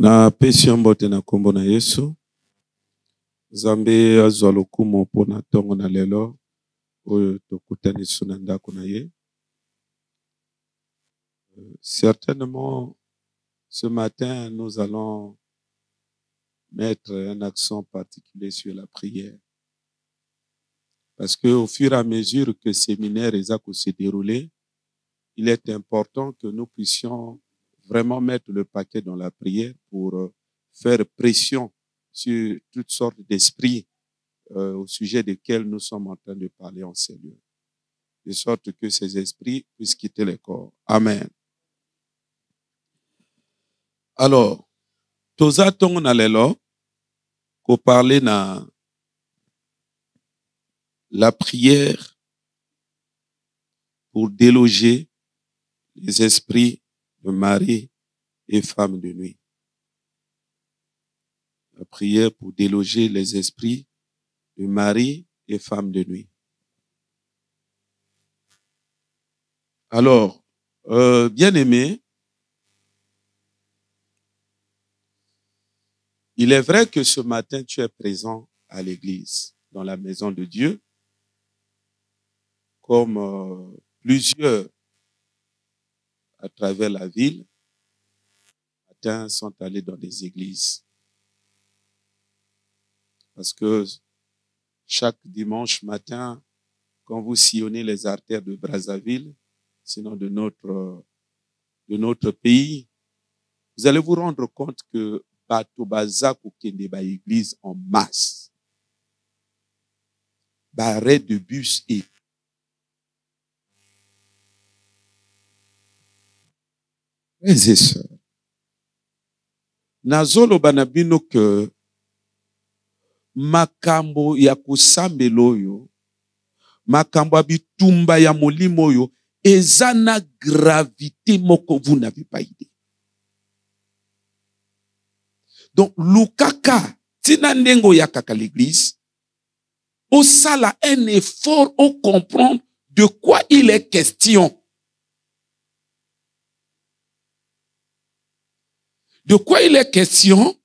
Na pesi mbote na kombo na Yesu. Nzambe azwa lokumu mpona tongo na lelo oyo tokutani suna ndako na ye. Certainement, ce matin, nous allons mettre un accent particulier sur la prière. Parce que au fur et à mesure que le séminaire se dérouler, il est important que nous puissions vraiment mettre le paquet dans la prière pour faire pression sur toutes sortes d'esprits au sujet desquels nous sommes en train de parler en ces lieux. De sorte que ces esprits puissent quitter le corps. Amen. Alors, toza tongo na lelo ko parler na la prière pour déloger les esprits de mari et femme de nuit. La prière pour déloger les esprits de mari et femme de nuit. Alors, bien-aimé, il est vrai que ce matin, tu es présent à l'église, dans la maison de Dieu, comme plusieurs à travers la ville, matin sont allés dans des églises. Parce que chaque dimanche matin, quand vous sillonnez les artères de Brazzaville, sinon de notre pays, vous allez vous rendre compte que bato baza kokende ba église en masse. Ba arrêt de bus et frères et sœurs, nazolo banabino que makambo ya kusambela oyo, makambo abitumba ya molimo oyo, eza na gravité moko vous n'avez pas idée. Donc, lukaka, tina ndengo ya kaka l'église, au sala un effort au comprendre de quoi il est question. De quoi il est question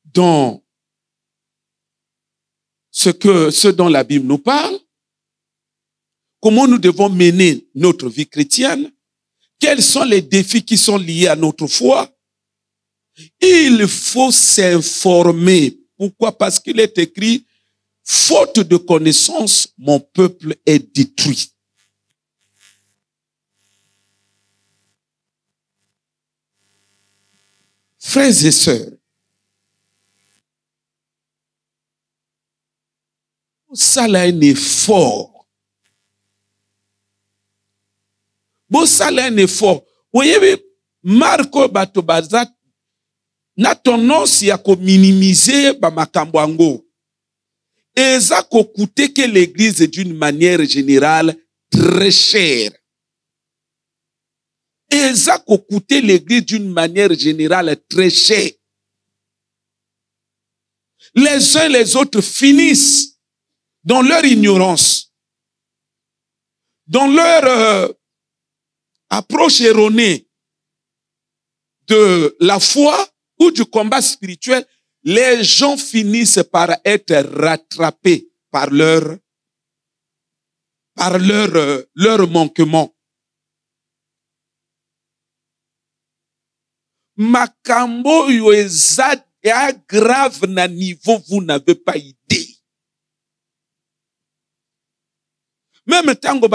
dans ce dont la Bible nous parle, comment nous devons mener notre vie chrétienne, quels sont les défis qui sont liés à notre foi. Il faut s'informer. Pourquoi? Parce qu'il est écrit, faute de connaissance, mon peuple est détruit. Frères et sœurs, ça a un effort. Bon, ça a un effort. Vous voyez, Marco Batobazat n'a tendance à minimiser makambo ango. Et ça coûte que l'église est d'une manière générale très chère. Et ça coûte l'église d'une manière générale très chère. Les uns et les autres finissent dans leur ignorance, dans leur approche erronée de la foi ou du combat spirituel, les gens finissent par être rattrapés par leur manquement. Makambo yo eza grave na niveau, vous n'avez pas idée. Même tango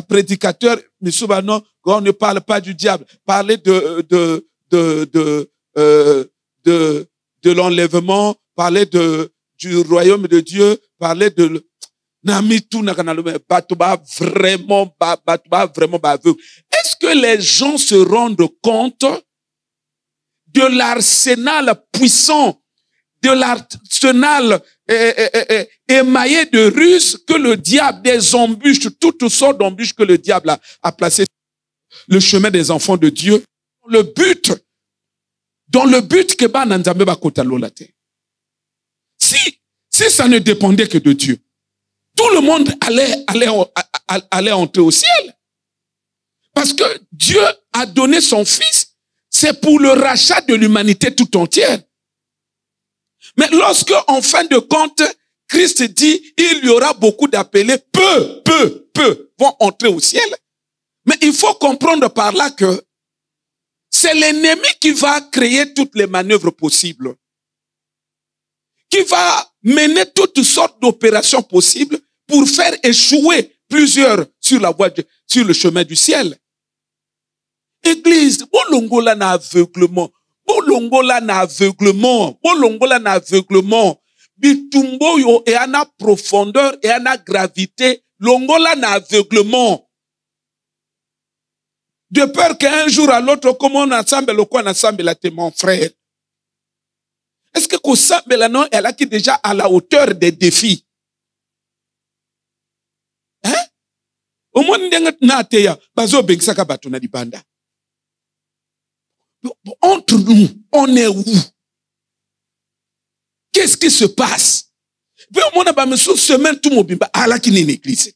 prédicateur, quand on ne parle pas du diable, parler de l'enlèvement, parler du royaume de Dieu, parler de vraiment aveugle. Est-ce que les gens se rendent compte de l'arsenal puissant, de l'arsenal émaillé de ruses que le diable, des embûches, toutes sortes d'embûches que le diable a placées sur le chemin des enfants de Dieu, dans le but que Bananzambe va kotalo la terre. Si ça ne dépendait que de Dieu, tout le monde allait entrer au ciel. Parce que Dieu a donné son Fils, c'est pour le rachat de l'humanité tout entière. Mais lorsque, en fin de compte, Christ dit, il y aura beaucoup d'appelés, peu vont entrer au ciel. Mais il faut comprendre par là que c'est l'ennemi qui va créer toutes les manœuvres possibles, qui va mener toutes sortes d'opérations possibles pour faire échouer plusieurs sur la voie, sur le chemin du ciel. Église, bolongola na aveuglement, bolongola na aveuglement, bolongola na aveuglement. Bitumbo yo et ana profondeur et ana gravité, longola na aveuglement. De peur qu'un jour à l'autre, comme on ensemble, le quoi ensemble là, t'es mon frère. Est-ce que Kosambe là non, elle a qui déjà à la hauteur des défis? Hein? Au moins n'enga na teya, bazo bengsaka bato na dibanda. Entre nous, on est où? Qu'est-ce qui se passe? Semaine tout mobimba, ala qui n'est une église.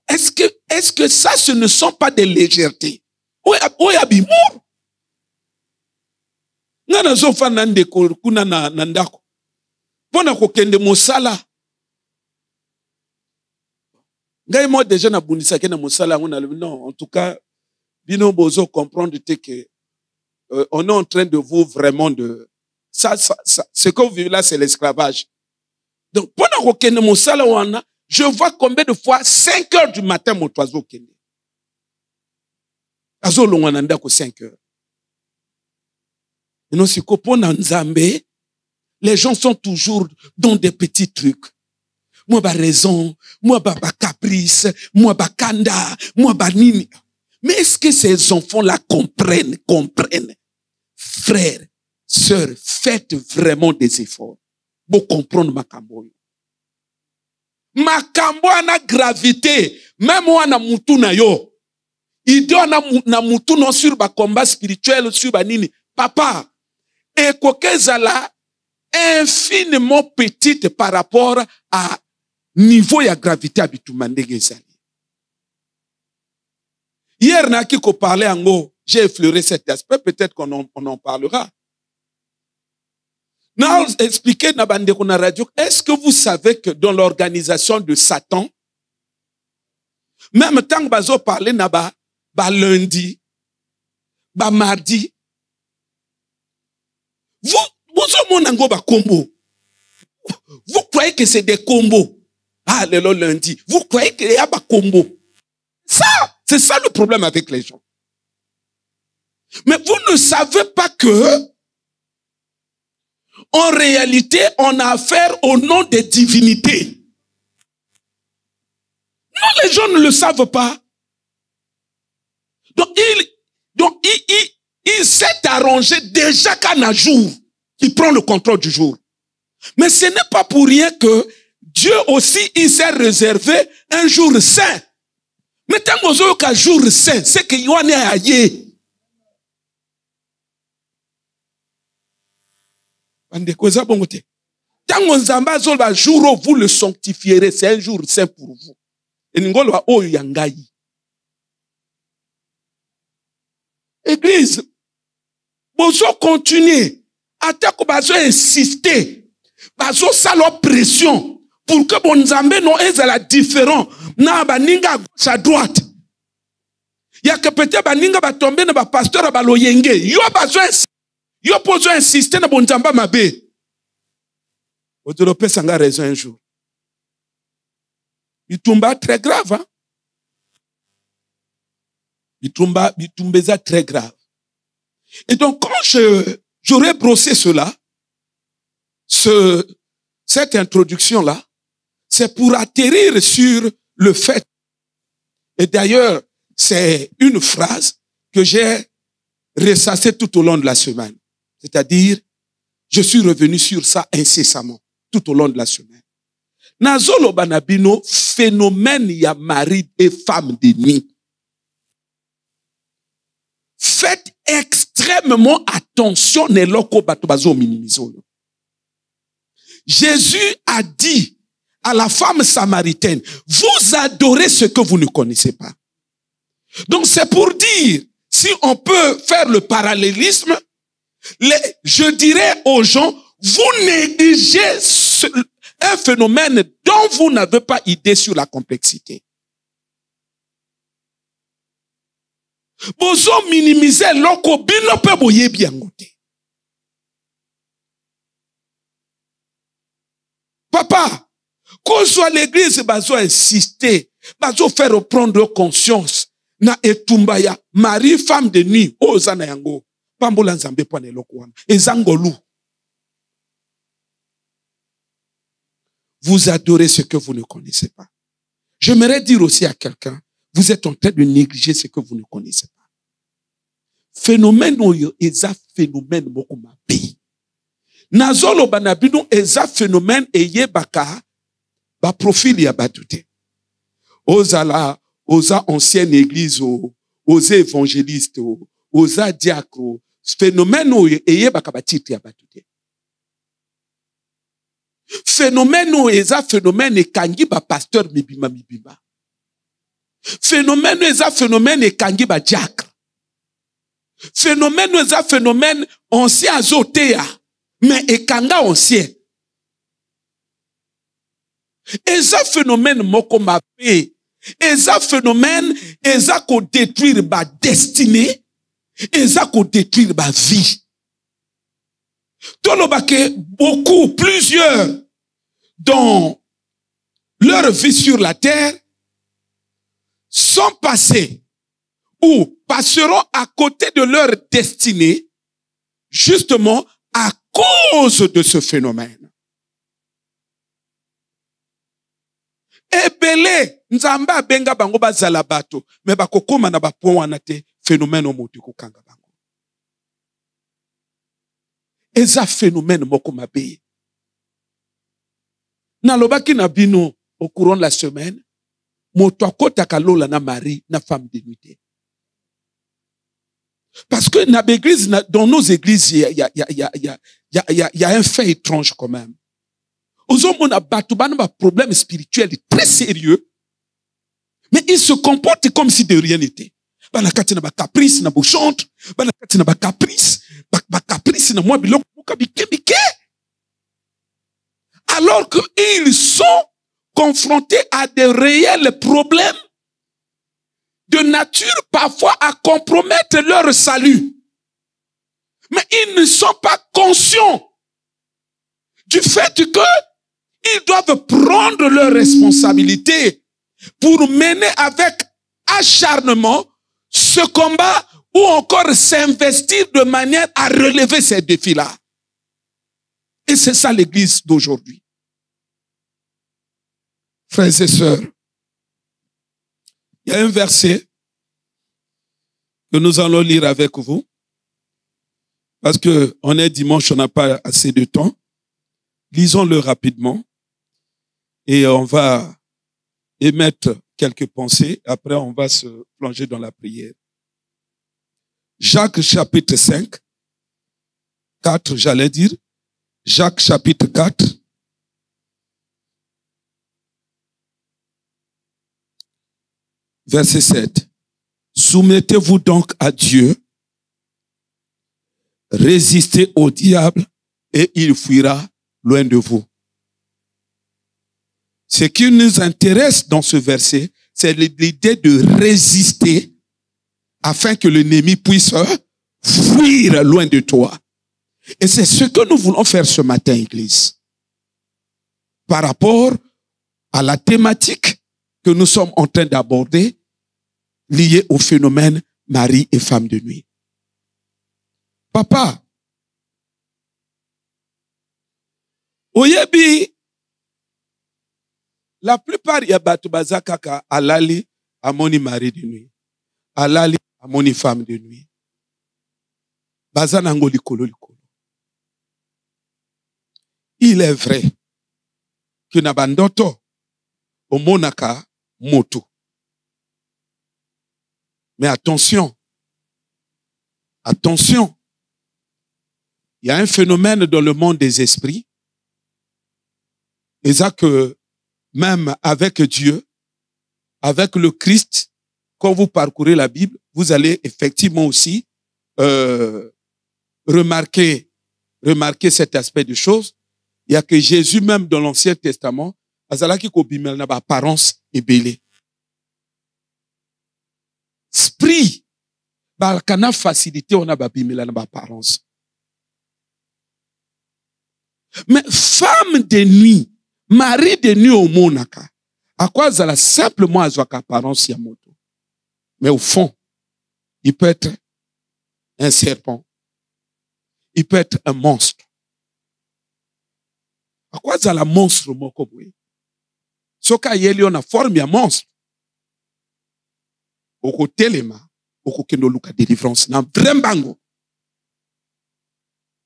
Est-ce que ça, ce ne sont pas des légèretés? Où est Bimour? Nana zofa nande kuna na nandako. Bona kokende mosala. Ngai moi déjà na bundisa ke na mosala non, en tout cas, bino bozo comprendre que on est en train de vous vraiment de ça, ce que vous vivez là, c'est l'esclavage. Donc, pendant que nous je vois combien de fois 5 heures du matin, mon oiseau kende. Azo longananda ko 5 heures. Et non, si kopona nzambe, les gens sont toujours dans des petits trucs. Moi, ba raison, moi, ba caprice, moi, ba kanda, moi, ba nini. Mais est-ce que ces enfants-là comprennent? Frères, sœurs, faites vraiment des efforts pour comprendre Makambo. Makambo a gravité, même moi na mutu na yo. Il doit na mutu non sur ba combat spirituel sur ba nini. Papa, et kokezala infiniment petite par rapport à niveau ya gravité habitumande gezali. Hier na ki ko parler ango, j'ai effleuré cet aspect, peut-être qu'on en parlera. Now, expliquez na bande ko na radio, est-ce que vous savez que dans l'organisation de Satan, même tant que bazo parler na ba lundi, ba mardi, vous monango ba combo. Vous croyez que c'est des combos? Ah, le lundi. Vous croyez qu'il y a ba combo? Ça, c'est ça le problème avec les gens. Mais vous ne savez pas que, en réalité, on a affaire au nom des divinités. Non, les gens ne le savent pas. Donc, il s'est arrangé déjà qu'un jour, il prend le contrôle du jour. Mais ce n'est pas pour rien que Dieu aussi, il s'est réservé un jour saint. Mais tant qu'un jour saint, c'est qu'il y en a ailleurs. Tant que jour où vous le sanctifierez, c'est un jour saint pour vous. Et nous allons au yangai. Église, vous continuez à insister, vous salo pression pour que bon Nzambe non est la différent. Na baninga à droite. Il y a que peut-être baninga ba tomber na ba pasteur ba loyenge. Yo besoin insister na bon Nzamba mabe. Odolope sanga raison un jour. Bitumba très grave, hein? Bitumbeza très grave. Et donc, quand j'aurais brossé cela, cette introduction-là, c'est pour atterrir sur le fait. Et d'ailleurs, c'est une phrase que j'ai ressassée tout au long de la semaine. C'est-à-dire, je suis revenu sur ça incessamment, tout au long de la semaine. Nazolo banabino, phénomène ya mari et femme d'ennemi. Faites extrêmement attention neloko batobazo minimizo. Jésus a dit à la femme samaritaine, vous adorez ce que vous ne connaissez pas. Donc c'est pour dire, si on peut faire le parallélisme, je dirais aux gens, vous négligez un phénomène dont vous n'avez pas idée sur la complexité. Bozo minimiser loko bino pe boye biangote. Papa, qu'on soit l'église, bazo insister, bazo faire reprendre conscience. Na etumbaya, Marie, femme de nuit, ozana yango, pambola nzambe pwane lokwana, ezangolu. Vous adorez ce que vous ne connaissez pas. J'aimerais dire aussi à quelqu'un, vous êtes en train de négliger ce que vous ne connaissez pas. Phénomène oyo, eza phénomène moko mabe. Nazolo banabino, eza phénomène eye baka, ba profil ya batute. Ozala, oza ancienne église, oza évangéliste, oza diacre, phénomène oyo eye baka ba titre ya batute. Phénomène oyo eza phénomène ekangi ba pasteur mibima. Phénomène eza phénomène ekangi ba diacre. Phénomène eza phénomène ancien azotea, mais ekanga ancien. Eza phénomène moko mabe. Eza phénomène eza ko détruire ba destinée, eza ko détruire ba vie. Tolobake beaucoup, plusieurs dans leur vie sur la terre sont passés ou passeront à côté de leur destinée justement à cause de ce phénomène. Ebele nzamba benga bango bazala bato me bakokoma na bapo wana te phénomène omoto kokanga bango. Eza phénomène moko mabe. Na lobaki na bino au courant de la semaine, moto akotaka lola na mari na femme de nuit. Parce que dans nos églises, il y a un fait étrange quand même. Aux hommes, on a un problème spirituel très sérieux, mais ils se comportent comme si de rien n'était. Banakati na ba caprice na bouchante, banakati na ba caprice na moi biloko bike. Alors qu'ils sont confrontés à des réels problèmes de nature parfois à compromettre leur salut. Mais ils ne sont pas conscients du fait qu'ils doivent prendre leurs responsabilités pour mener avec acharnement ce combat ou encore s'investir de manière à relever ces défis-là. Et c'est ça l'église d'aujourd'hui. Frères et sœurs, il y a un verset que nous allons lire avec vous. Parce que on est dimanche, on n'a pas assez de temps. Lisons-le rapidement. Et on va émettre quelques pensées. Après, on va se plonger dans la prière. Jacques chapitre 5. 4, j'allais dire. Jacques chapitre 4. Verset 7. Soumettez-vous donc à Dieu. Résistez au diable et il fuira loin de vous. Ce qui nous intéresse dans ce verset, c'est l'idée de résister afin que l'ennemi puisse fuir loin de toi. Et c'est ce que nous voulons faire ce matin, Église. Par rapport à la thématique que nous sommes en train d'aborder, liée au phénomène mari et femme de nuit. Papa, oyebi, la plupart ya bato bazakaka alali amoni mari de nuit, alali amoni femme de nuit. Bazanango likolo likolo. Il est vrai que na bandoto omonaka moto. Mais attention, attention. Il y a un phénomène dans le monde des esprits. Et ça que même avec Dieu, avec le Christ, quand vous parcourez la Bible, vous allez effectivement aussi remarquer cet aspect de choses. Il y a que Jésus même dans l'Ancien Testament, azalaki ko bimel na ba apparence ebele. Esprit ba kana facilité on a ba bimel na ba apparence. Mais femme de nuit, mari de nuit au monaka, à quoi ça simplement azwaka apparence ya moto. Mais au fond, il peut être un serpent. Il peut être un monstre. À quoi ça la monstre moko boye? Soka yeli on a forme ya monstre. Oko telema, oko kendo luka délivrance na vrembango.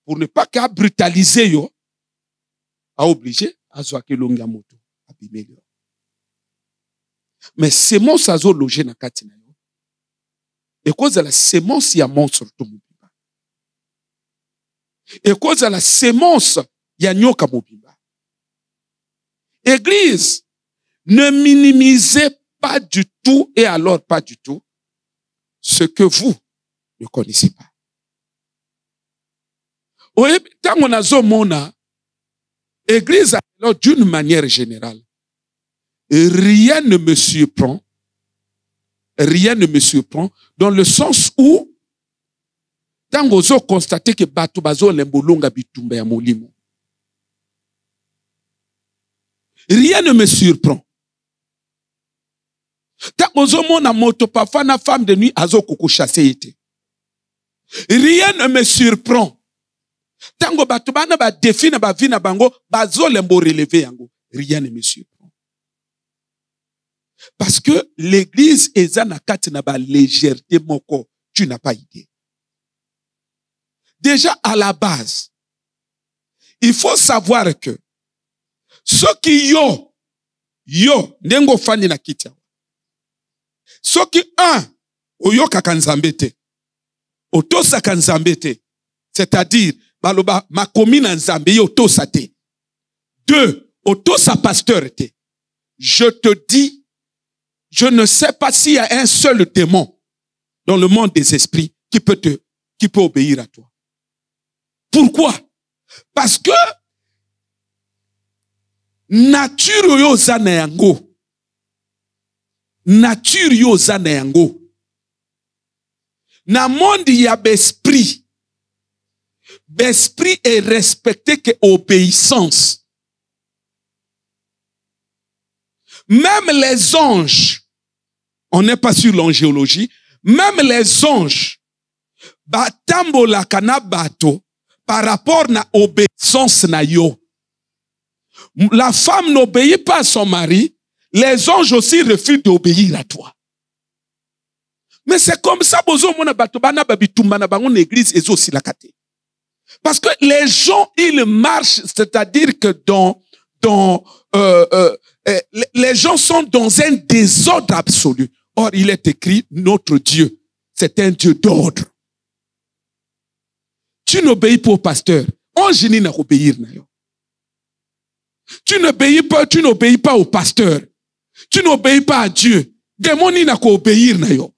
Pour ne pas qu'à brutaliser yo, a obligé à zwake longa moto, abimeli. Mais sémence azo loger na kati na yo. Et cause la sémence ya monstre to mobimba. Et cause la sémence ya nyoka mobimba. Église, ne minimisez pas du tout et alors pas du tout ce que vous ne connaissez pas. Oui, tant on a zomona, Église, alors d'une manière générale, rien ne me surprend dans le sens où tant ozo constater que bato bazo lembolonga bitumba ya molimo. Rien ne me surprend. Tant ozo mona moto parfois na femme de nuit azo koko chasser ete. Rien ne me surprend. Tango bato bana ba défi na ba vie na bango bazo lembo relever yango. Rien ne me surprend. Parce que l'église eza na kati na ba légèreté moko, tu n'as pas idée. Déjà à la base, il faut savoir que ceux qui yo nengo fani na kiti. Ceux qui oyo kakanzambete, otosa kanzambete, c'est-à-dire baloba makomi na nzambe otosa te. 2, otosa pasteur te. Je te dis, je ne sais pas s'il y a un seul démon dans le monde des esprits qui peut obéir à toi. Pourquoi? Parce que nature yo zana yango. Nature yo zana yango. Na monde ya besprit. Besprit est respecté que obéissance. Même les anges, on n'est pas sur l'angéologie, même les anges, batambo la kana bato, par rapport na obéissance na yo. La femme n'obéit pas à son mari, les anges aussi refusent d'obéir à toi. Mais c'est comme ça, bozo mona bato bana babitumba na bango l'église ezo silakate. Parce que les gens, ils marchent, c'est-à-dire que les gens sont dans un désordre absolu. Or, il est écrit, notre Dieu, c'est un Dieu d'ordre. Tu n'obéis pas au pasteur. On génie n'a obéir na yo. Tu n'obéis pas au pasteur. Tu n'obéis pas à Dieu. Démoni n'a qu'obéir na yo.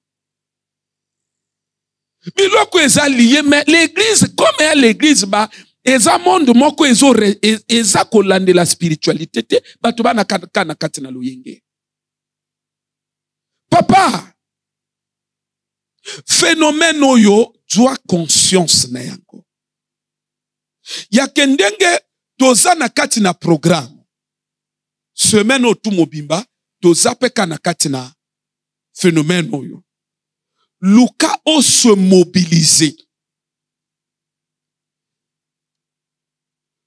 Biloko eza lié, mais l'église, comme est l'église, eza monde moko eza kolande la spiritualité te, bato bana kana katina loyenge. Papa, phénomène oyo doit conscience na yango. Ya kendenge toza na katina programme. Semaine otu mobimba, toza pe kana katina phénomène oyo. Luka o se mobiliser.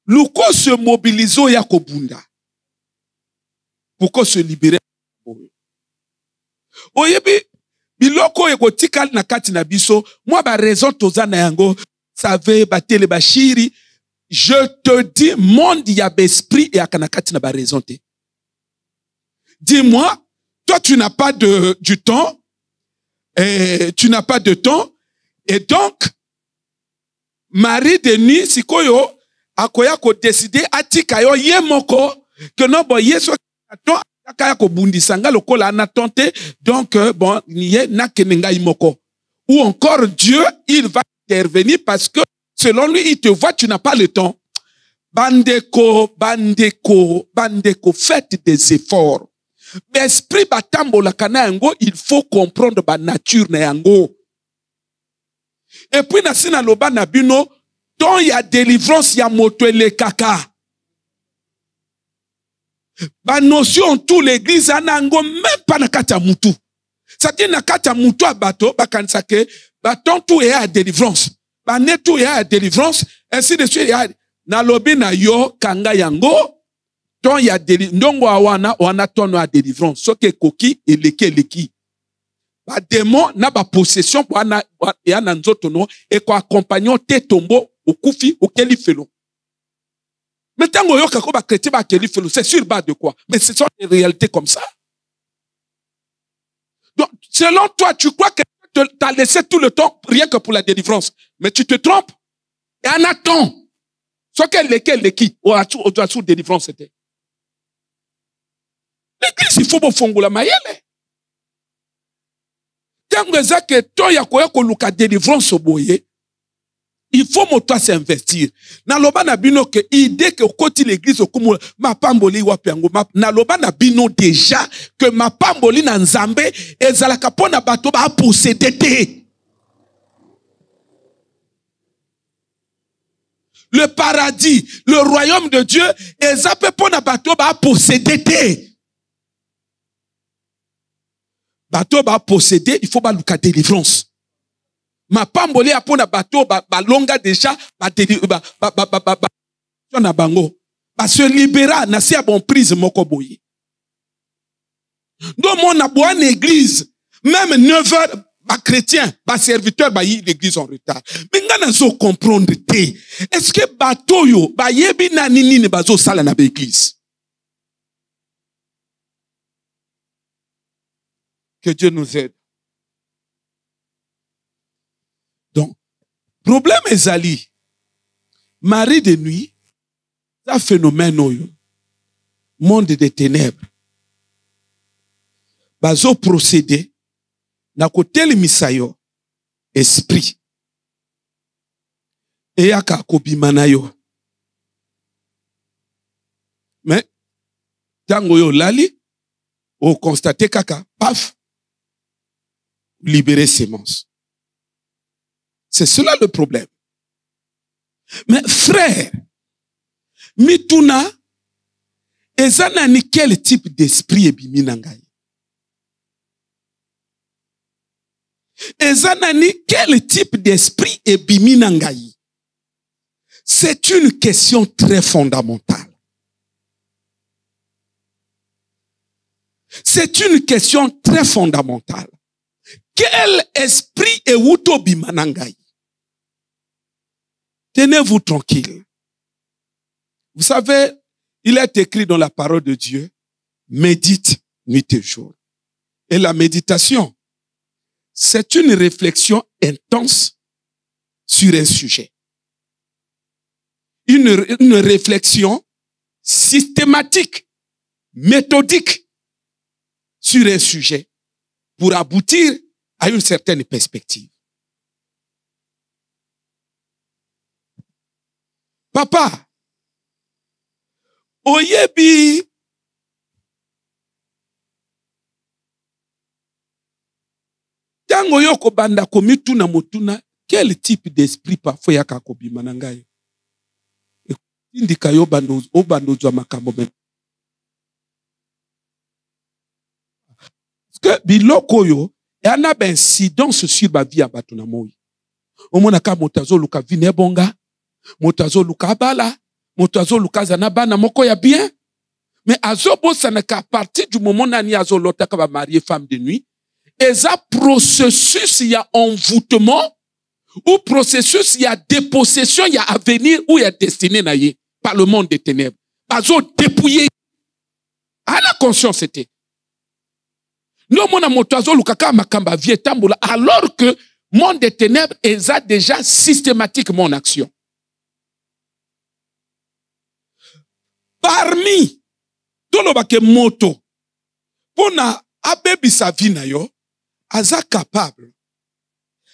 Luka se mobiliser ya kobunda. Pourquoi se libérer? Oyebi, biloko ekotikal na kati na biso, moi ba raison toza na yango, save batele bashiri, je te dis, monde ya besprit et akana kati na ba raison te. Dis-moi, toi tu n'as pas du temps, et tu n'as pas de temps, et donc, Marie de nuit, sikoyo, akoya ko décider, atika yo ye moko, que non bo yeso, Donc, bon, ou encore Dieu, il va intervenir parce que selon lui, il te voit, tu n'as pas le temps. Bandeko, faites des efforts. L'esprit batambo la kana yango, il faut comprendre ba nature na yango. Et puis nasina loba na bino, donc il y a délivrance, il y a moto et le kaka. Ba notion tout l'église anango même pas na kata mutu. Ça dit na kata mutu a bateau, ba kansake, baton tout est à délivrance. Ba ne tout est à délivrance, ainsi de suite. Na lobi na yo kanga yango. Donc il y a ndongo wana tono a délivrance. Ce que koki et leki. Ba démon na ba possession pour ana ya na nzoto no et ko accompagnant te tombo okufi okeli felo. Mais tango yo kako ba chrétien ba keli felo, c'est sur base de quoi? Mais ce sont des réalités comme ça. Donc selon toi, tu crois que tu as laissé tout le temps rien que pour la délivrance, mais tu te trompes. Et en attend. Ce que leki au sous délivrance c'était. L'église, il faut que la mayele. Tant que toi, ya délivrance au boye, il faut que s'investir. Na loba na bino que idée que côté l'église comme ma pamboli wa piango na loba na bino déjà que ma pamboli na nzambe ezalaka pona bato ba posséder. Le paradis, le royaume de Dieu, ezape pona bato ba posséder. Bateau va posséder, il faut ba luka délivrance. Ma pamboli a pona bateau ba longa déjà ba na bango. Ba se libéra na si a bon prise moko boye. Donc mon aboine église, même 9 heures ba chrétien, ba serviteur ba yi l'église en retard. Mais ngana zo comprendre te. Est-ce que bateau yo ba yebi na nini ne bazo sala na l'église? Que Dieu nous aide. Donc, problème ezali. Marie de nuit, ça phénomène oyo. Monde des ténèbres. Bazo procédé. Na kote le misayo. Esprit. Eyaka kobimana yo. Mais, tango yo lali, o constate kaka, paf. Libérer sémence. C'est cela le problème. Mais frère, mituna, ezana ni quel type d'esprit ebimi nangai? Ezana ni quel type d'esprit ebimi nangai? C'est une question très fondamentale. C'est une question très fondamentale. Quel esprit est wuto bimanangai? Tenez-vous tranquille. Vous savez, il est écrit dans la parole de Dieu, médite nuit et jour. Et la méditation, c'est une réflexion intense sur un sujet. Une réflexion systématique, méthodique sur un sujet pour aboutir à une certaine perspective. Papa, oyebi tango yoko banda komituna motuna, quel type d'esprit parfois yaka kobima na ngai? Indika yo bando zwa makambo men. Parce que biloko yo et on a ben incidence sur ma vie à batuna moi. Au moins ka motazo luka vine bonga, motazo luka bala, motazo luka zanaba na moko ya bien. Mais azobo ça n'est qu'à partir du moment nani azolota ka ba marier femme de nuit, et ça processus il y a envoûtement ou processus il y a dépossession, il y a avenir ou il y a destinée naïe par le monde des ténèbres. Azo dépouillé. À la conscience c'était. Non, mon amotazo lukaka makamba vie tambola, alors que monde des ténèbres est déjà systématiquement en action. Parmi tout le baké moto, mpona abebisa vi na yo, aza capable.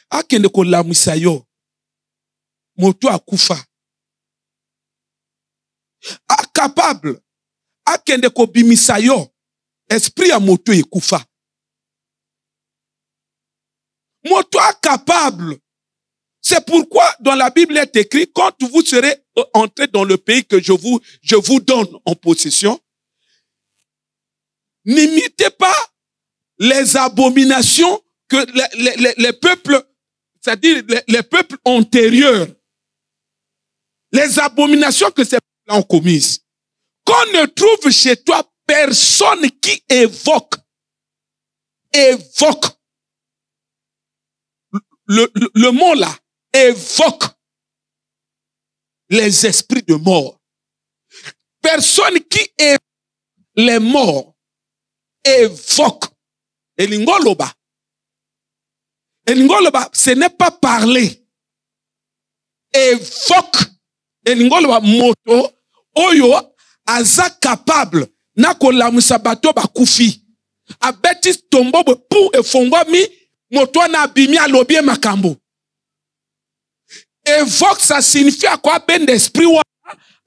Akende kolamwisa yo, moto akufa. A capable. Akende kobimisa yo, esprit ya moto ekufa. Moto a capable. C'est pourquoi dans la Bible est écrit, quand vous serez entrés dans le pays que je vous donne en possession, n'imitez pas les abominations que les peuples, c'est-à-dire les peuples antérieurs, les abominations que ces peuples ont commises. Qu'on ne trouve chez toi personne qui évoque le mot là, évoque les esprits de mort. Personne qui évoque les morts évoque. Elingoloba. Elingoloba, ce n'est pas parler. Évoque. Elingoloba moto, oyo, aza capable, na kolamusa bato bakufi. Abeti tombo pou e fongwami, moto na abimi alobie makambo. Évoque, ça signifie à quoi ben d'esprit wa,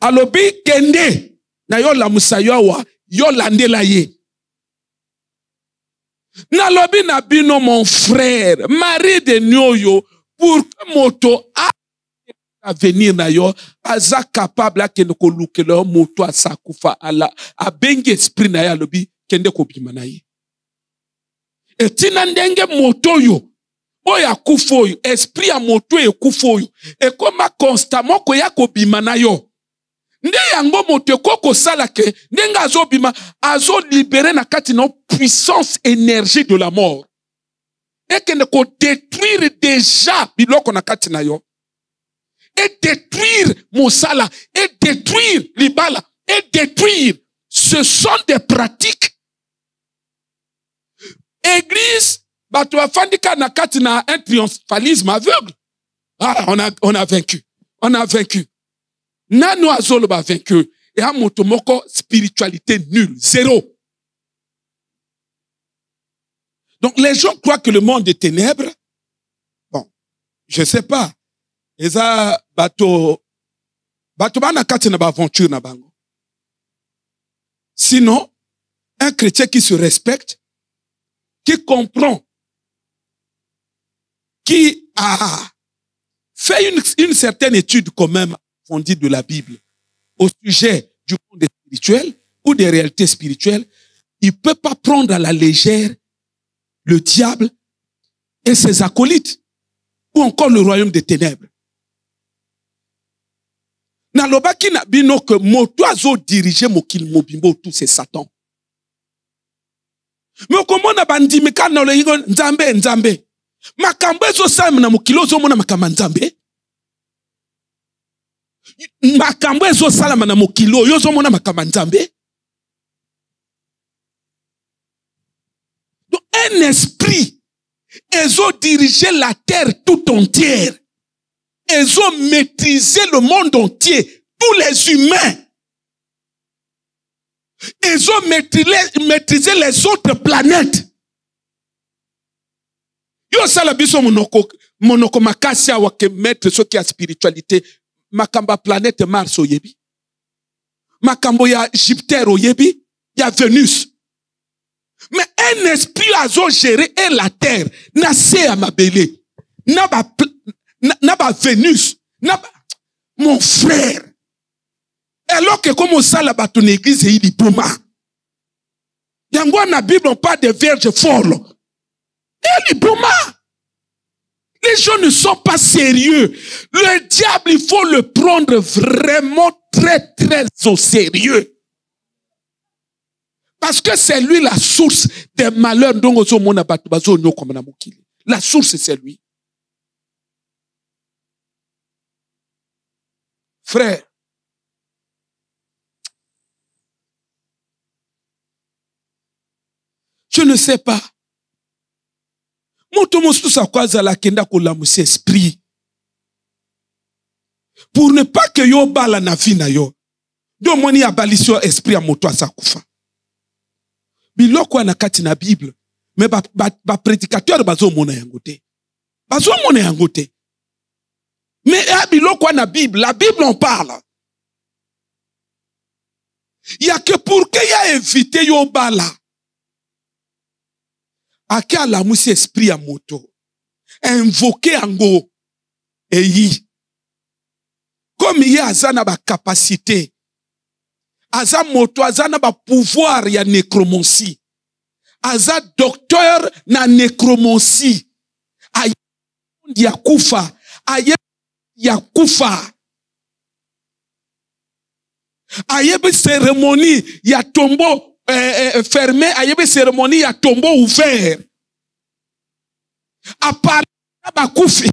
alobi kende, na yo lamusa yo wa, yo lande la ye. Na lobi na bino mon frère, mari de nyoyo, pour que moto a venir na yo, aza capable a kende ko luke le moto a sakufa ala, a bengi esprit na ya lobi, kende ko bima na ye. Et tina ndenge moto yo, oya kufoyo, esprit ya moto e kufoyo, et koma constamment ko ya ko bima na yo. Nde yango moto koko salake, ndenga azo bima, azo libéré na kati na puissance énergie de la mort. Et que ne ko détruire déjà biloko na kati na yo. Et détruire mosala, et détruire libala, et détruire. Ce sont des pratiques. Église, bato afandika na kati na un triomphalisme aveugle. Ah, on a vaincu. On a vaincu. Nano azolo ba vaincu. Et à motomoko, spiritualité nulle. Zéro. Donc les gens croient que le monde est ténèbres. Bon, je sais pas. Eza bato bana kati na ba aventure na bango. Sinon, un chrétien qui se respecte, qui comprend, qui a fait une certaine étude quand même fondée de la Bible au sujet du monde spirituel ou des réalités spirituelles, il ne peut pas prendre à la légère le diable et ses acolytes ou encore le royaume des ténèbres. Nalobaki na bino que moto azo diriger mokil mobimbo tout c'est Satan. Mais comment na bandimika na le nzambe nzambe. Makambo ezo sam na mokilo zo mona makamba nzambe. Makambo ezo salama na mokilo yo zo mona makamba nzambe. Donc un esprit ezo diriger la terre tout entière. Ils ont maîtrisé le monde entier, tous les humains. Ils ont maîtrisé les autres planètes. Yo sala biso monoko makasi awa ke mettre ce qui a spiritualité. Makamba planète Mars oyebi. Makambo ya Jupiter oyebi, ya Vénus. Mais un esprit a géré et la terre na se amabele. Na ba Vénus, mon frère. Alors que comme ça la baton église il dit poma. Yango na Bible on parle de vierges folles. Il dit poma. Les gens ne sont pas sérieux. Le diable il faut le prendre vraiment très très au sérieux. Parce que c'est lui la source des malheurs dont on a battu bazo nyo comme na mokili. La source c'est lui. Frère, je ne sais pas. Esprit. Pour ne pas que yo bala na vie na yo. Do moni abalisio esprit a moto asakufa. biloko na kati na Bible. Mais ba prédicateur bazo mona yango te. Bazo mona yango te. Mais biloko na Bible, la Bible en parle. Il y a que pour que y a évité yo bala. Ake ala musi esprit à moto. Invoquer ango. Eyi. Comme il y a azana ba capacité. Aza moto, azana ba pouvoir ya nécromancie. Aza docteur na nécromancie. Aye ya kufa. Aye ya kufa. Ayebe cérémonie ya tombeau fermé, ayebe cérémonie ya tombeau ouvert. À part ba koufi.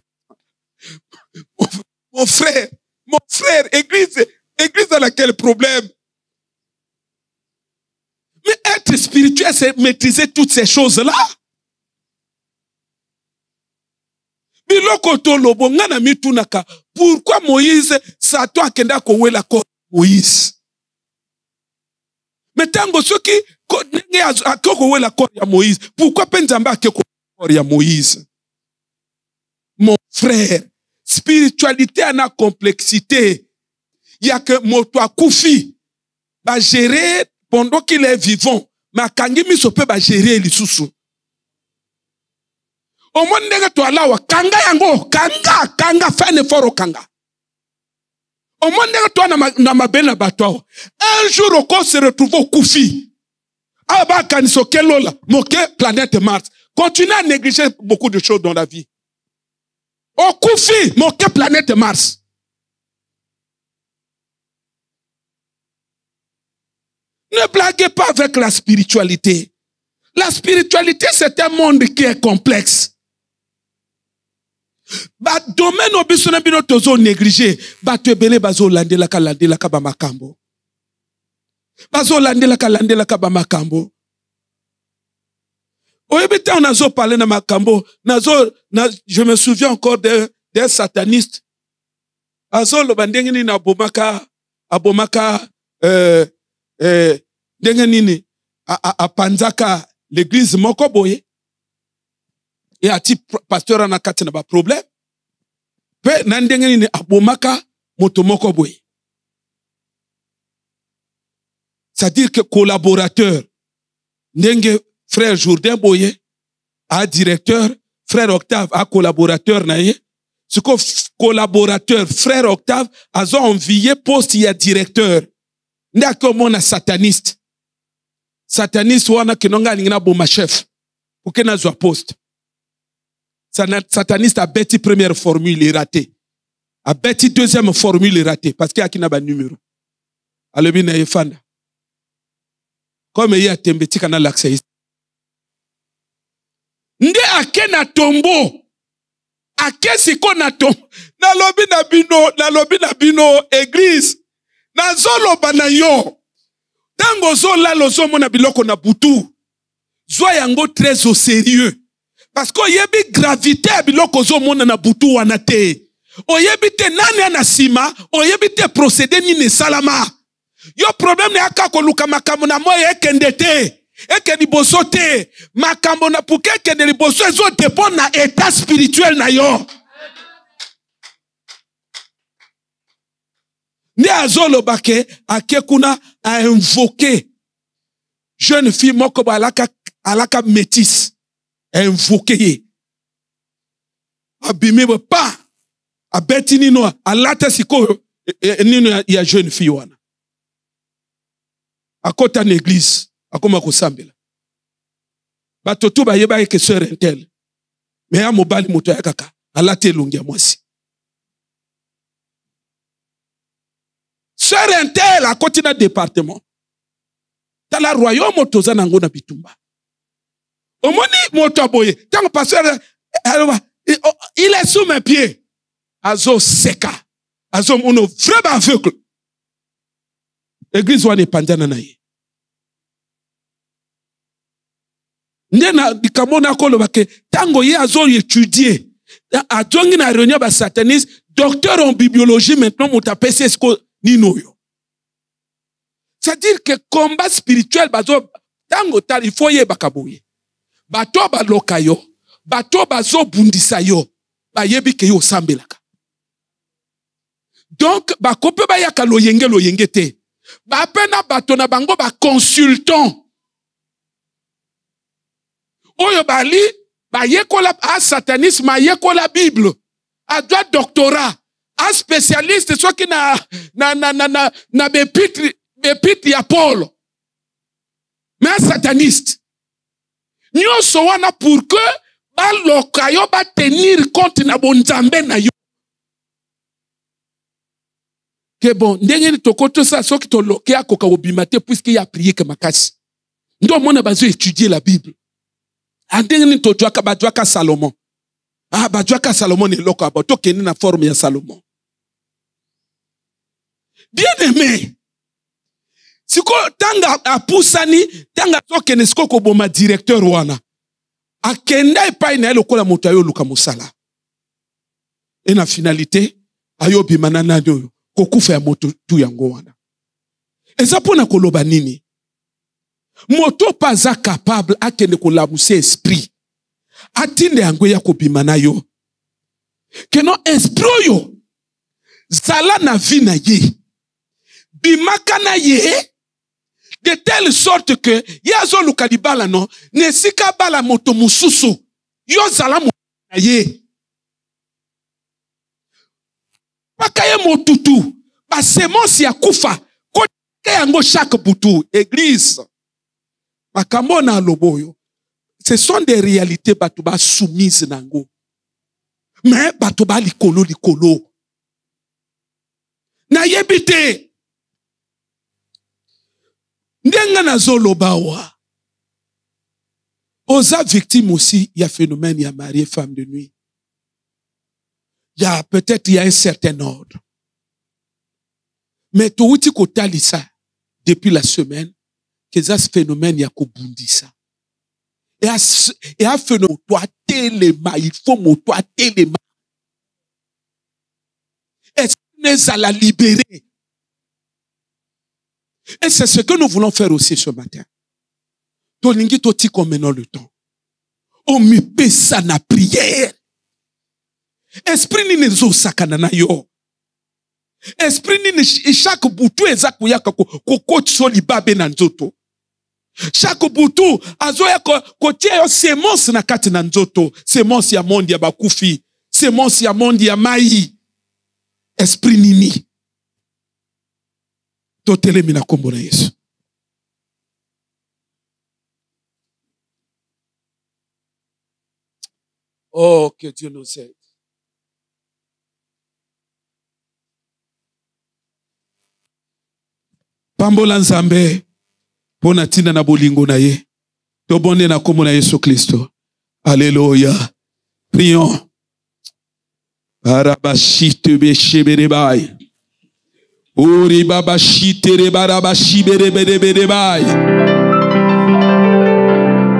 Mon frère, église dans laquelle problème. Mais être spirituel, c'est maîtriser toutes ces choses-là. Biloko to lobo ngana mitunaka. Pourquoi Moïse sato akenda kowe la ko Moïse? Mais tango soki kowe la ko ya Moïse. Pourquoi penzamba akeko ko ya Moïse? Mon frère, spiritualité a une complexité. Il y a que moto akufi va gérer pendant qu'il est vivant. Mais kangi misope va gérer les sous. Au monde de toi là, kanga yango, kanga, fais un effort au kanga. Au monde de toi na mabena bato. Un jour au corps se retrouve au Koufi. Aba kaniso kelola, moke planète Mars. Continue à négliger beaucoup de choses dans la vie. Au Koufi, moke planète Mars. Ne blaguez pas avec la spiritualité. La spiritualité, c'est un monde qui est complexe. Ba domaine obisona bino tozo négligé, ba tebele bazo landela ka ba makambo. Bazo landela ka ba makambo. Oyebite on azo parler na makambo, je me souviens encore d'un sataniste. Azo lo bandengini na abomaka dengenini a panzaka l'église moko boye. Et a ti pasteur en a katina ba problème. Pe nandengeni ni abomaka motomoko boy. C'est-à-dire que collaborateur, ndenge frère Jourdain boye, a directeur, frère Octave a collaborateur naye. Ce que collaborateur, frère Octave, a envié poste y a directeur. Ndako mona sataniste. Sataniste wana kinonga ningina boma chef. Pour que na zo poste. Sataniste a bêti première formule, il est raté. A bêti deuxième formule, il est raté. Parce qu'il y a qui n'a pas de numéro. Alors, il y a fan. Comme il y a tembeti kana l'accès. Nde ake na tombo. Ake siko na tombo. Na lobi na bino, église. Na zolo banayo. Tango zola lozo mona biloko na butu. Zwa yango très au sérieux. Parce que oyebi gravité biloko zo mona na butu wana te. Oyebi te nani anasima, oyebi te procédé ni salama. Yo problème ne aka koluka makambo na moye ekende te. Eke liboso te. Makambo na puke ekende liboso ezo dépend na état spirituel na yo. Ne azolo bake akekuna a invoqué jeune fille moko ba alaka métisse. Invoqué. Abimé pas. Abeti nino. Alata siko. Nino ya jeune fille wana. Akota n'église. Akoma kosambela. Batoto ba yeba eke sœur intel. Mais ya mobali moto ya kaka. Alate lungia mwasi. Sœur intel akoti na département. Tala royaume otoza nango na bitumba. Omoni motoboye. Tant pasteur, il est sous mes pieds. Azo seka. Azo mono vraiment aveugle. Église wane pandana na ye. Ndena dikamona kolo bake. Tango ye azo étudier. Ajongi na réunion ba sataniste. Docteur en bibliologie maintenant mota PCSco nino yo. C'est-à-dire que combat spirituel bazo tango tali foye bakaboye. Bato baloka yo, bato bazo bundisa yo, bayebi ke yo sambelaka. Donc, bakope bayaka loyenge te. Bapena bato na bango ba consultant. Oyo bali, bayekola a satanisme, bayekola Bible, a droit doctorat, a spécialiste, soit qui na bépitri ya Paul. Mais un sataniste. Nyo sowana pour que baloka yo ba tenir compte na bonzambe na yo. Que bon, ndenge ni tokoto sa soki to loke akoka obimate puisque y a prié que makasi. Ndo mona bazo étudier la Bible. Ndenge ni to dwaka badwaka Salomon. Ah badwaka Salomon ni loko abato keni na forme ya Salomon. Bien aimé. Siko tanga apusani tanga toke nesiko ko boma directeur wana. Akenda epai na lokola moto ayo luka musala. Et na finalité ayo bimana na doyo kokufa ya moto tu yango wana. Eza pona koloba nini? Moto paza capable akende kolabuse esprit. Atinde yango ya kobimana yo. Keno esprit yo zala na vie na ye. Bimaka na ye de telle sorte que yazo lukalibala no nesika bala moto mususu yo zala mo na ye. Pakaye motutu ba semence ya kufa ko yango chaque butu église makambo na loboyo. Ce sont des réalités bato ba soumise nango. Mais bato ba likolo na yebite ndenga na zolobawa. Oza victime aussi, il y a phénomène, il y a marié femme de nuit. Il y a peut-être un certain ordre. Mais tout outil kotali ça depuis la semaine que ça ce phénomène ya kobundisa. Et a phénomène toi téléma, il faut mo toi téléma. Est-ce que nous allons libérer? Et c'est ce que nous voulons faire aussi ce matin. Tolingi toti comme maintenant le temps. On me paie ça na prière. Esprit ni nezo sakana na yo. Esprit ni chaque boutou ezaku yaka ko coach soli babe na nzoto. Chaque boutou azoya ko tie yo semence na kati na nzoto. Semence ya mondi ya bakufi. Semence ya mondi ya mai. Esprit nini. Totelemi na kombo na Yesu. Oh, que Dieu nous aide. Pambola nzambe pona tina na bolingo na ye. Tobonde na kombo na Yesu Kristo. Alléluia. Prions. Arabashite besheberebai. Uri baba shitere baraba shibere bere bere bai.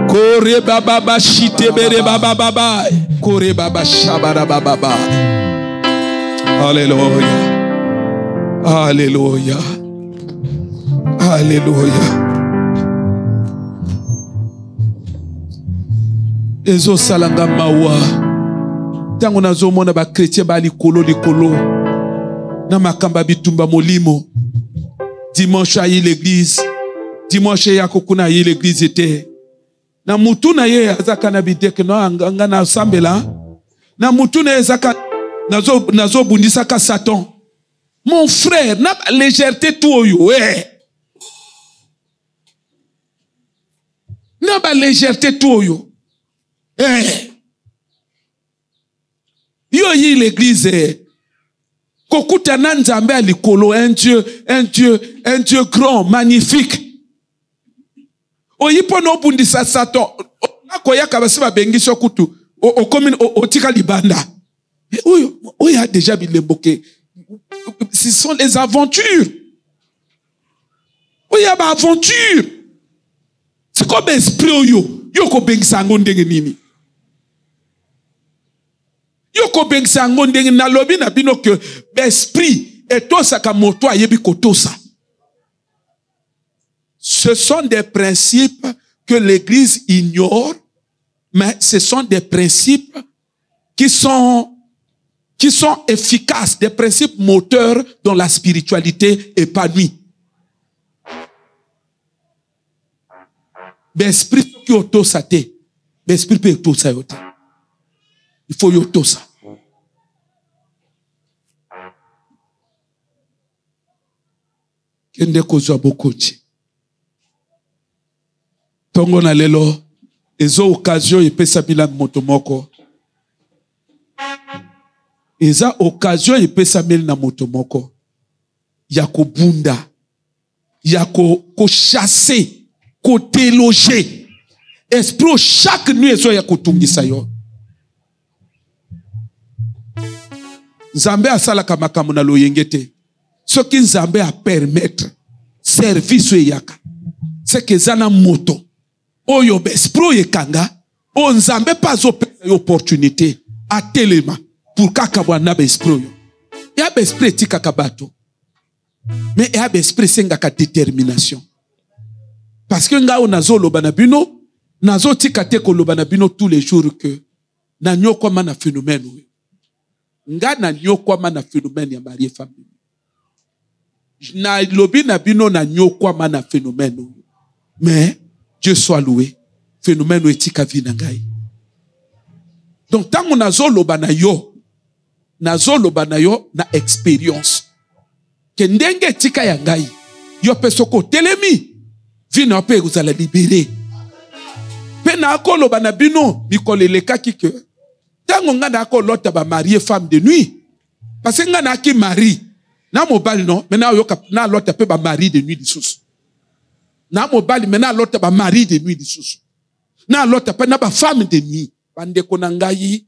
Kore baba shite bere baba baba. Kore baba shabara baba baba. Alléluia. Alléluia. Alléluia. Ezo salanga mawa. Tango nazo mona ba chrétien ba likolo na makamba bitumba molimo. Dimanche ayi l'église. Dimanche ya kokuna ayi l'église était. Na mutu na ye azaka na bideke no anga na sambela. Na mutu na ezaka nazo bundisa ka Satan. Mon frère, na légèreté tout yo Na ba légèreté tout yo. Yo yi l'église kokuta na nzambe alikolo un Dieu grand, magnifique. Oyipo no bundisa Satan. Akoyaka basiba bengiso kutu. Okomi otika libanda. Oya a déjà bilemboke. Ce sont les aventures. Oya ba aventure. C'est comme esprit yo ko bengisa ngondenge nini. Yoko bengsango ndenge na lobi na bino que l'esprit et tosa ka moto ayebi kotosa. Ce sont des principes que l'Église ignore, mais ce sont des principes qui sont efficaces, des principes moteurs dans la spiritualité épanouie. L'esprit qui auto-saté, l'esprit peut auto-sayoté. Il faut auto-sa. Kende kozwa bokochi. Tongo na lelo, ezo occasion epesa bila motomoko. Eza occasion epesa meli na motomoko. Ya ko bunda. Ya ko chasser. Ko déloger. Esprit chaque nuit ezo ya ko tungisa yo. Nzambe asalaka makambo na loyengete. Ce qui Nzambe a permettre service yaka. C'est que zana moto. Oyo bespro yekanga. O Nzambe pas opportunité à telema pour kakabwana bespro yo. Ya bespre tika kabato. Mais ya bespre senga ka détermination. Parce que nga onazo lobana bino, nazo tika te ko lobana bino tous les jours que na nyoko mana phénomène. Nga na nyoko mana phénomène ya marié famille. Na lobi na bino na nyoko mana phénomène. Mais Dieu soit loué. Phénomène etika vina ngai. Donc tango nazo lobana yo na expérience. Kendenge etika ya ngai. Yo pesoko telemi. Vina pe uzala libéré. Pe na ko lobana bino mikole lekaki ke. Tango nga na ko lota ba marié femme de nuit. Parce que nga na ki mari. Na mobali non, maintenant yo na lota pe ba mari de nuit disusu. Na mobali maintenant lota ba mari de nuit disusu. Na lota pe na ba femme de nuit. Bande ko na ngai.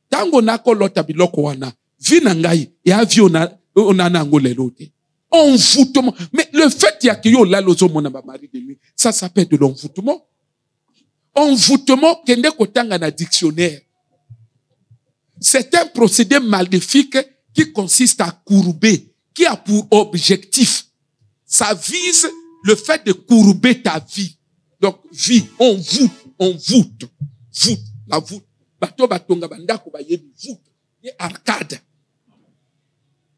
Tango na ko lota biloko wana. Vina ngai ya vi ona na ngolelo te. Envoûtement. Mais le fait qu'il y a que yo la lozo mona ba mari de nuit, ça s'appelle de l'envoûtement. Envoûtement kende kotanga na dictionnaire. C'est un procédé maléfique qui consiste à courber, qui a pour objectif, ça vise le fait de courber ta vie. Donc, vie, on voûte, la voûte. Bato batonga bandako ba yebi voûte, et arcade.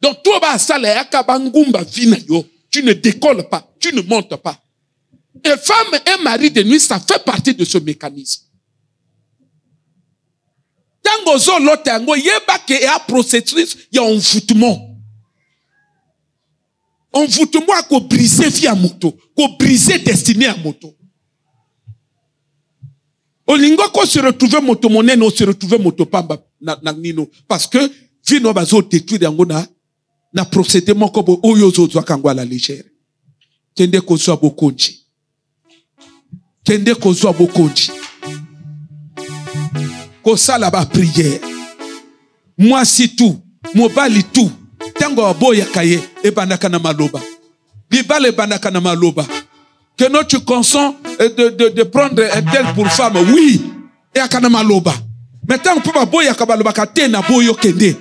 Donc, toi ba sala yaka bangumba vina yo, tu ne décolles pas, tu ne montes pas. Et femme et mari de nuit, ça fait partie de ce mécanisme. Tango zo lote yango yeba ke ya processus ya envoûtement. Envoûtement a ko briser vie à moto, ko briser destinée à moto. Olingo ko se retrouver moto monene, on se retrouver moto pamba na nino parce que vie no bazo détruire yango na procédé moko bo oyo zo zwa kangwa la légère. Kende ko so bokonji. Kende ko so bokonji. Ko sala ba prière. Moi si tout, mobali tout. Tango aboya kaye e bandaka na maloba. Bibale bandaka na maloba. Que non tu consens de prendre un tel pour femme, oui. Et akana maloba. Mais tant que aboya kabaloba kate na boyo kende.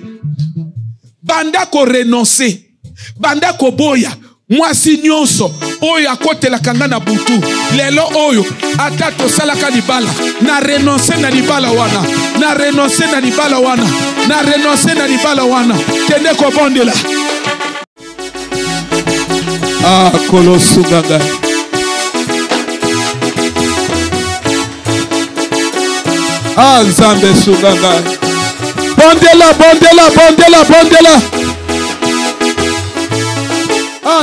Banda ko renoncer. Banda ko boya. Moi si nyonso oyo akotela kanga na butu lelo oyo ata to salaka libala na renoncer na libala wana na renoncer na libala wana na renoncer na libala wana kende ko bondela kolosuganga Nzambe suganga bondela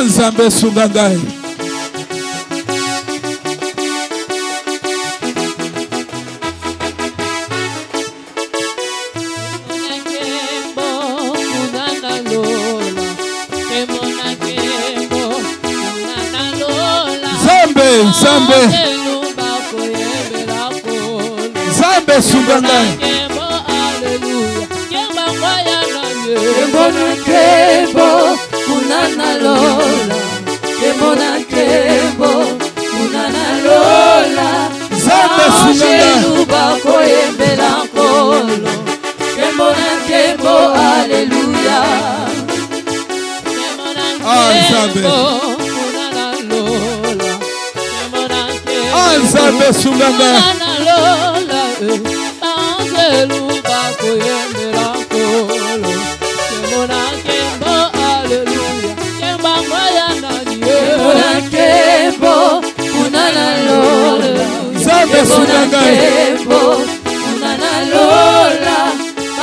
Nzambe suganga Nzambe suganga Unana lola, kemona kebo, unana lola, Nzambe suganga bako yembela kolo, kemona kebo, alléluia. Nzambe, Nzambe sunganga. Lola, angelu bako yembela kolo. Kembona kembo, hallelujah. Kemba moya nani. Kembona kembo, unana lola. Nzambe sunganga. Kembo, unana lola.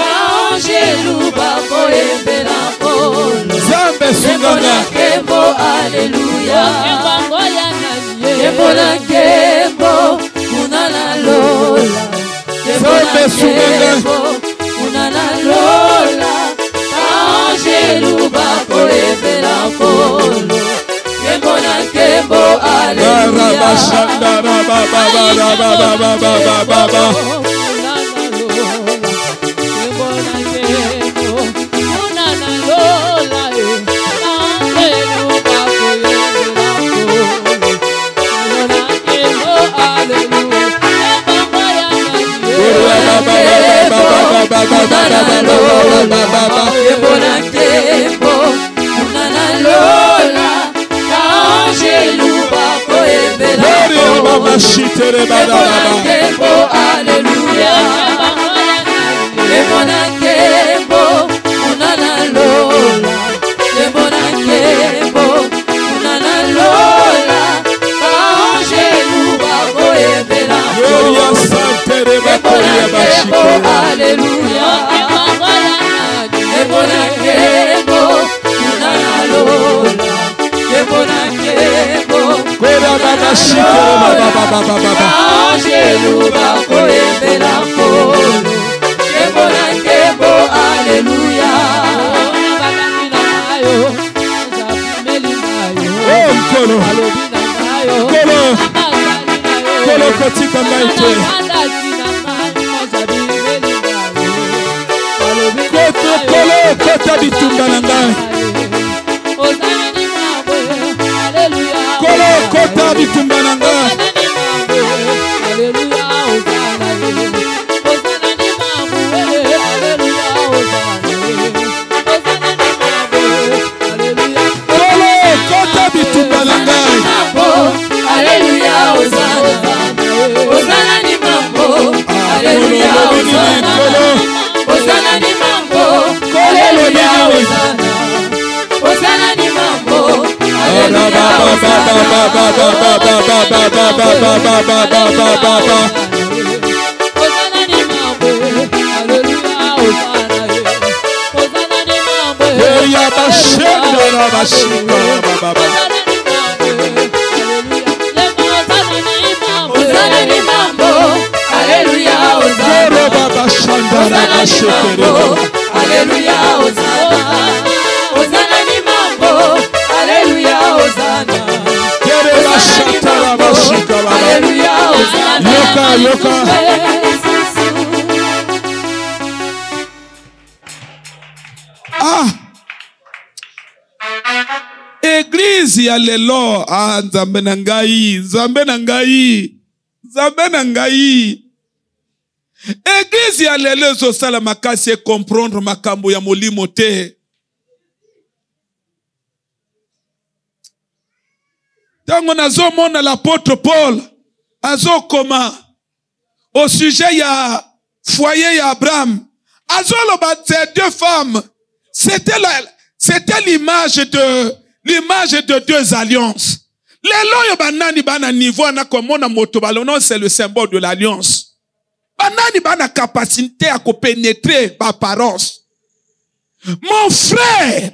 Angelu bako yembela kolo. Nzambe sunganga. Kembo, hallelujah. Kemba moya nani. Kembona kembo, unana lola. Nzambe sunganga. Unana lola. Angelu bako yembela kolo. Kembona kembo, hallelujah. Rabashanda rababa. Église ya lelo nzambe na ngai, nzambe na ngai, nzambe na ngai. Église ya lelo ezosala makasi comprendre makambo ya molimo te. Tango nazomona l'apôtre Paul azokoma au sujet ya foyer ya Abraham, azoloba ces deux femmes, c'était l'image de deux alliances. Lelo yo banani bana niveau na komona moto balono, c'est le symbole de l'alliance. Banani bana capacité à pénétrer par apparence. Mon frère,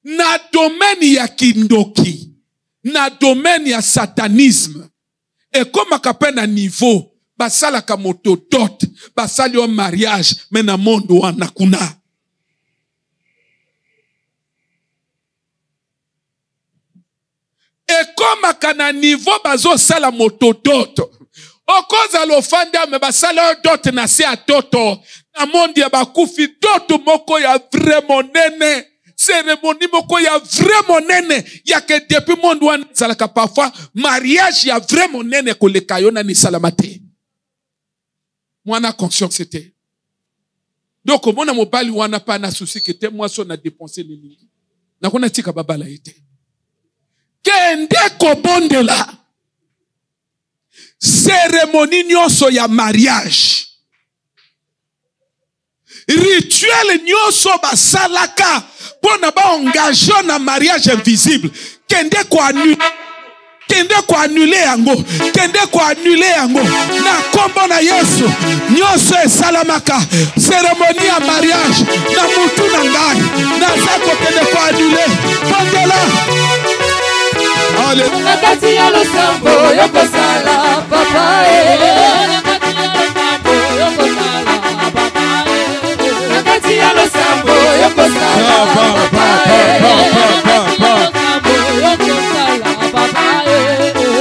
na domaine ya kindoki, na domaine ya satanisme, et comme akapé na niveau, basala ka moto dot, basali au mariage, mais na monde wana kuna. Et comme akana niveau bazo sala moto dot, okoza lofanda me basala dot na se atoto, na monde ya bakufi dot moko ya vraiment nene. Cérémonie moko ya vraiment nene ya que depuis monde wana salaka parfois mariage ya vraiment nene ko le kayona ni salamate mwana conscience c'était donc mona mobali wana pa na souci que te moi so na dépenser les mingi na kona tika babala ete kende ko bondela cérémonie nyonso ya mariage. Rituel nyonso basalaka pona ba engagé na mariage invisible. Kende ko annuler yango. Na kombo na Yesu. Nyonso esalamaka. Cérémonie ya mariage. Na mutu na ngai. Na zako kende ko annuler. Pondela. Alléluia. Nakati ya losambo yokosala papa Nakati ya losambo yokosala papa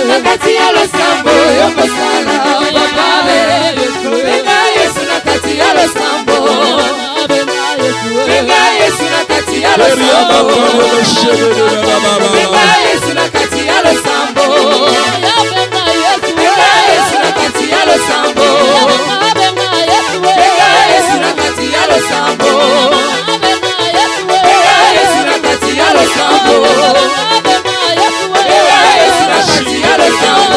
Nakati ya losambo yokosala papa Benga Yesu nakati ya losambo Benga Yesu nakati ya losambo Benga Yesu nakati ya losambo Benga Yesu nakati ya losambo Benga Yesu nakati ya losambo Benga Yesu nakati ya losambo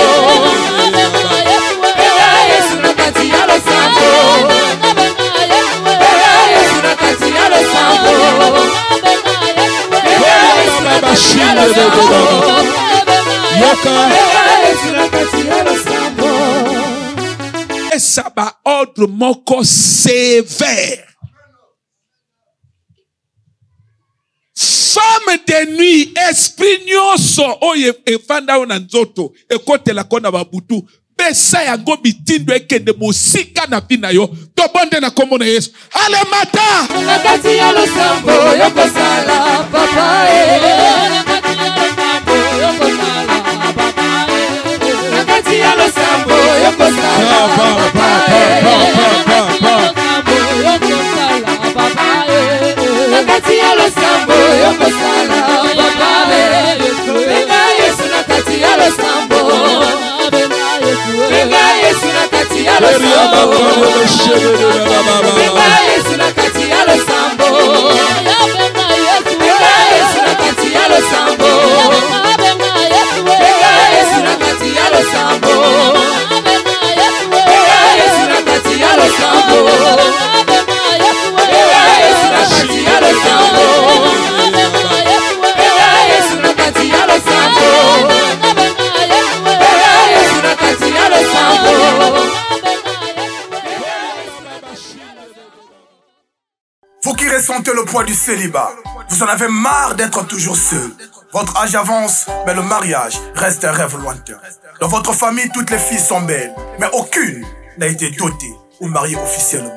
Ça va ordre moko sévère. Femme de nuit, esprit nyonso oye efanda ona nzoto ekotela kona babutu pesa yango bitindo ekende mosika na bina yo to bonde na kombo na Yesu. Ale mata nakati ya losambo yokosala papa nakati ya losambo yokosala papa nakati ya losambo yokosala papa Benga Yesu nakati ya losambo Benga Yesu nakati ya losambo Benga Yesu nakati ya losambo Benga Yesu nakati ya losambo Benga Yesu nakati ya losambo Benga Yesu nakati ya losambo Vous qui ressentez le poids du célibat, vous en avez marre d'être toujours seul. Votre âge avance, mais le mariage reste un rêve lointain. Dans votre famille, toutes les filles sont belles, mais aucune n'a été dotée ou mariée officiellement.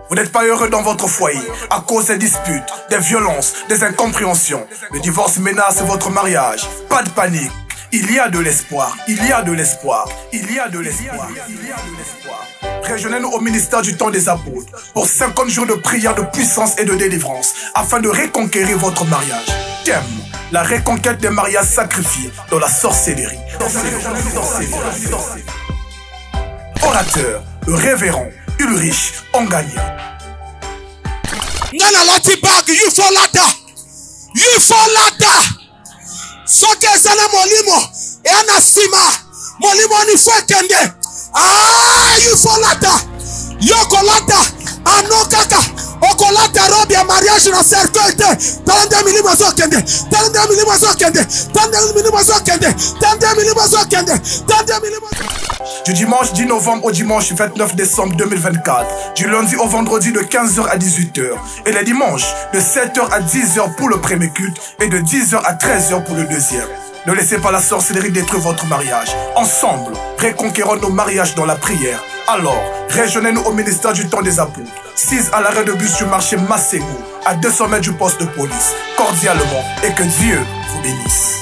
Vous n'êtes pas heureux dans votre foyer à cause des disputes, des violences, des incompréhensions. Le divorce menace votre mariage. Pas de panique. Il y a de l'espoir, il y a de l'espoir, il y a de l'espoir, il y a de l'espoir. Rejoignez-nous au ministère du temps des apôtres pour 50 jours de prière, de puissance et de délivrance afin de reconquérir votre mariage. Thème, la reconquête des mariages sacrifiés dans la sorcellerie. Orateur, le révérend Ulrich Ongania. Nana lati bag, you for lada. Soke zana molimo, e anasima, molimo ni fekende. Ah, you for lada. Yoko lada, anokaka. Okolata robi ya mariage na cercueil te. Tande milima zokende. Tande milima zokende. Tande milima zokende. Tande milima zokende. Tande milima. Du dimanche 10 novembre au dimanche 29 décembre 2024. Du lundi au vendredi de 15h à 18h. Et les dimanches de 7h à 10h pour le premier culte et de 10h à 13h pour le deuxième. Ne laissez pas la sorcellerie détruire votre mariage. Ensemble, reconquérons nos mariages dans la prière. Alors, rejoignez-nous au ministère du temps des apôtres. 6 à l'arrêt de bus du marché Masségo, à 200 mètres du poste de police. Cordialement, et que Dieu vous bénisse.